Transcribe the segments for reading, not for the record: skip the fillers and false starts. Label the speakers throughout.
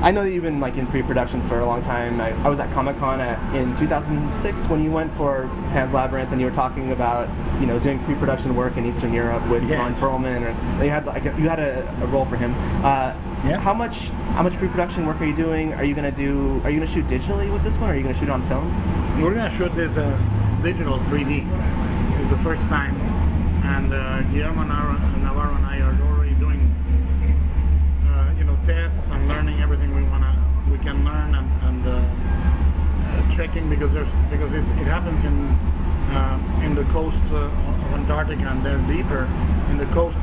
Speaker 1: I know that you've been like in pre-production for a long time. I was at Comic-Con in 2006 when you went for Pan's Labyrinth, and you were talking about doing pre-production work in Eastern Europe with Ron Perlman, and you had a role for him. How much pre-production work are you doing? Are you gonna shoot digitally with this one, or are you gonna shoot it on film?
Speaker 2: We're gonna shoot this digital 3D. It's the first time, and Guillermo Navarro and I are already doing tests and learning everything we can learn, and checking because it happens in the coast of Antarctica, and they're deeper. In the coast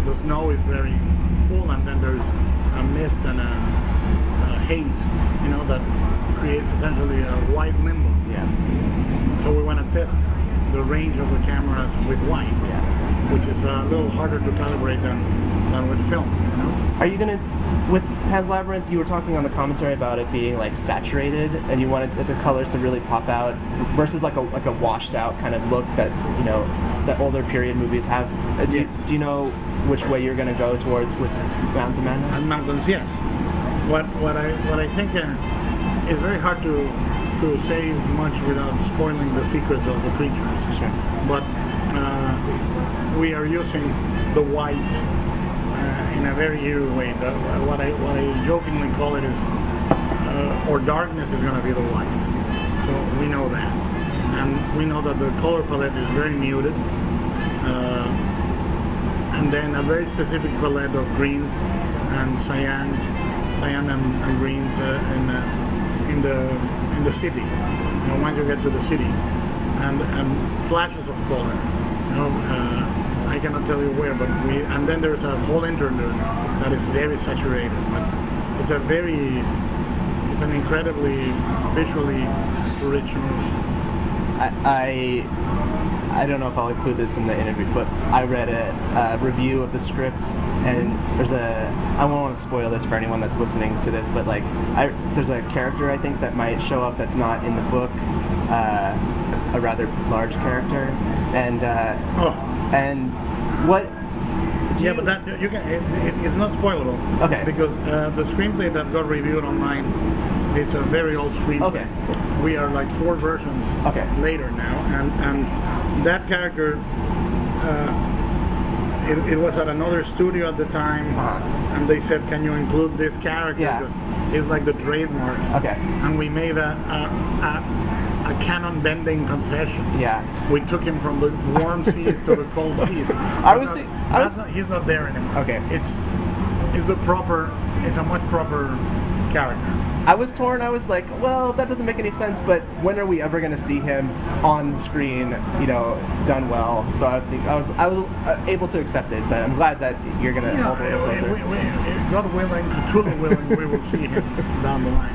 Speaker 2: the snow is very full, and then there's a mist and a haze, that creates essentially a white limbo.
Speaker 1: Yeah.
Speaker 2: So we want to test the range of the cameras with white, which is a little harder to calibrate than with film.
Speaker 1: Are you gonna, with Pan's Labyrinth, you were talking on the commentary about it being like saturated, and you wanted the colors to really pop out versus like a washed out kind of look that that older period movies have. Do you know which way you're gonna go towards with Mountains of Madness?
Speaker 2: And Mountains, yes. What I think is very hard to say much without spoiling the secrets of the creatures.
Speaker 1: Sure.
Speaker 2: But we are using the white in a very eerie way. What I jokingly call it is, or darkness is going to be the white. So we know that, and we know that the color palette is very muted, and then a very specific palette of greens and cyan and greens in the city. Once you get to the city, and flashes of color. I cannot tell you where, but and then there's a whole interlude that is very saturated. But it's an incredibly visually rich movie.
Speaker 1: I don't know if I'll include this in the interview, but I read a review of the script, and I won't want to spoil this for anyone that's listening to this, but there's a character I think that might show up that's not in the book, a rather large character, and what?
Speaker 2: But that it's not spoilable.
Speaker 1: Okay.
Speaker 2: Because the screenplay that got reviewed online, it's a very old screenplay.
Speaker 1: Okay.
Speaker 2: We are like 4 versions later now, and that character, it was at another studio at the time, and they said, "Can you include this character?"
Speaker 1: Yeah.
Speaker 2: It's like the trademark.
Speaker 1: Okay.
Speaker 2: And we made a canon-bending concession.
Speaker 1: Yeah.
Speaker 2: We took him from the warm seas to the cold seas. He's not there anymore.
Speaker 1: Okay.
Speaker 2: It's a much proper character.
Speaker 1: I was torn. I was like, well, that doesn't make any sense, but when are we ever going to see him on the screen, done well? So I was able to accept it, but I'm glad that you're going to hold it closer.
Speaker 2: God willing, Cthulhu willing, we will see him down the line.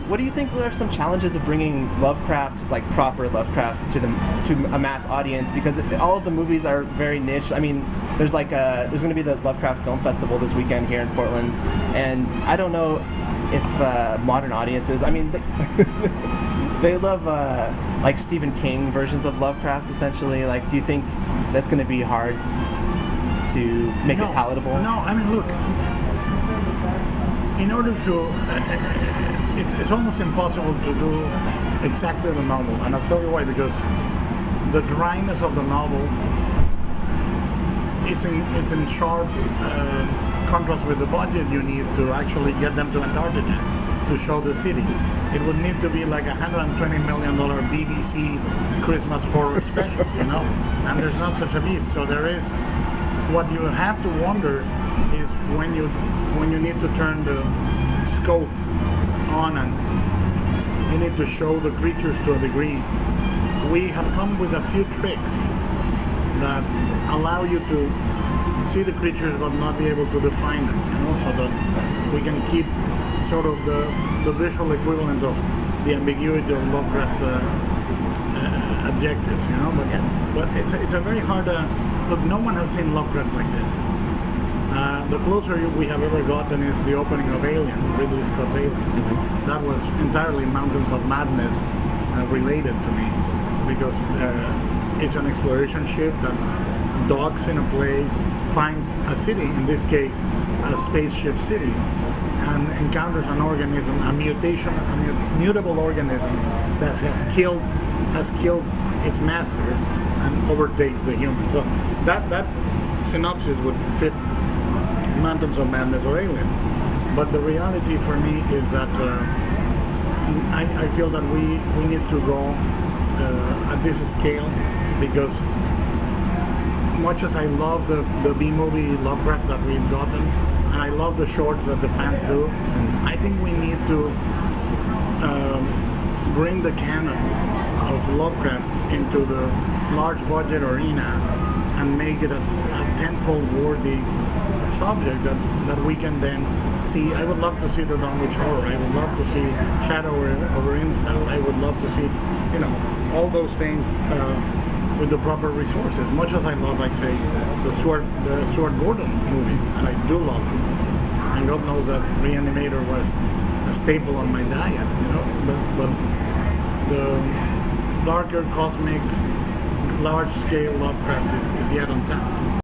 Speaker 1: What do you think are some challenges of bringing Lovecraft, like proper Lovecraft, to a mass audience? Because all of the movies are very niche. I mean, there's going to be the Lovecraft Film Festival this weekend here in Portland, and I don't know if modern audiences, I mean, they love like Stephen King versions of Lovecraft, essentially. Like, do you think that's going to be hard to make it palatable?
Speaker 2: No, I mean, look, in order to, it's almost impossible to do exactly the novel, and I'll tell you why. Because the dryness of the novel, it's in sharp contrast with the budget you need to actually get them to Antarctica to show the city. It would need to be like $120 million BBC Christmas horror special, and there's not such a beast. So there is, what you have to wonder is when you need to turn the scope on and you need to show the creatures to a degree. We have come with a few tricks that allow you to see the creatures but not be able to define them, so that we can keep sort of the visual equivalent of the ambiguity of Lovecraft's adjectives, But it's a very hard. Look, no one has seen Lovecraft like this. The closer we have ever gotten is the opening of Alien, Ridley Scott's Alien. Mm-hmm. That was entirely Mountains of Madness related to me, because it's an exploration ship that docks in a place, finds a city, in this case, a spaceship city, and encounters an organism, a mutable organism that has killed its masters and overtakes the humans. So that synopsis would fit Mountains of Madness or Alien. But the reality for me is that I feel that we need to go at this scale, because much as I love the B-movie Lovecraft that we've gotten, and I love the shorts that the fans do, I think we need to bring the canon of Lovecraft into the large budget arena and make it a tentpole worthy subject that we can then see. I would love to see the Dunwich Horror. I would love to see Shadow over Innsmouth. I would love to see, all those things with the proper resources. Much as I love, like say, the Stuart Gordon movies, and I do love them. And God knows that Reanimator was a staple on my diet, But the darker, cosmic, large-scale Lovecraft is yet on tap.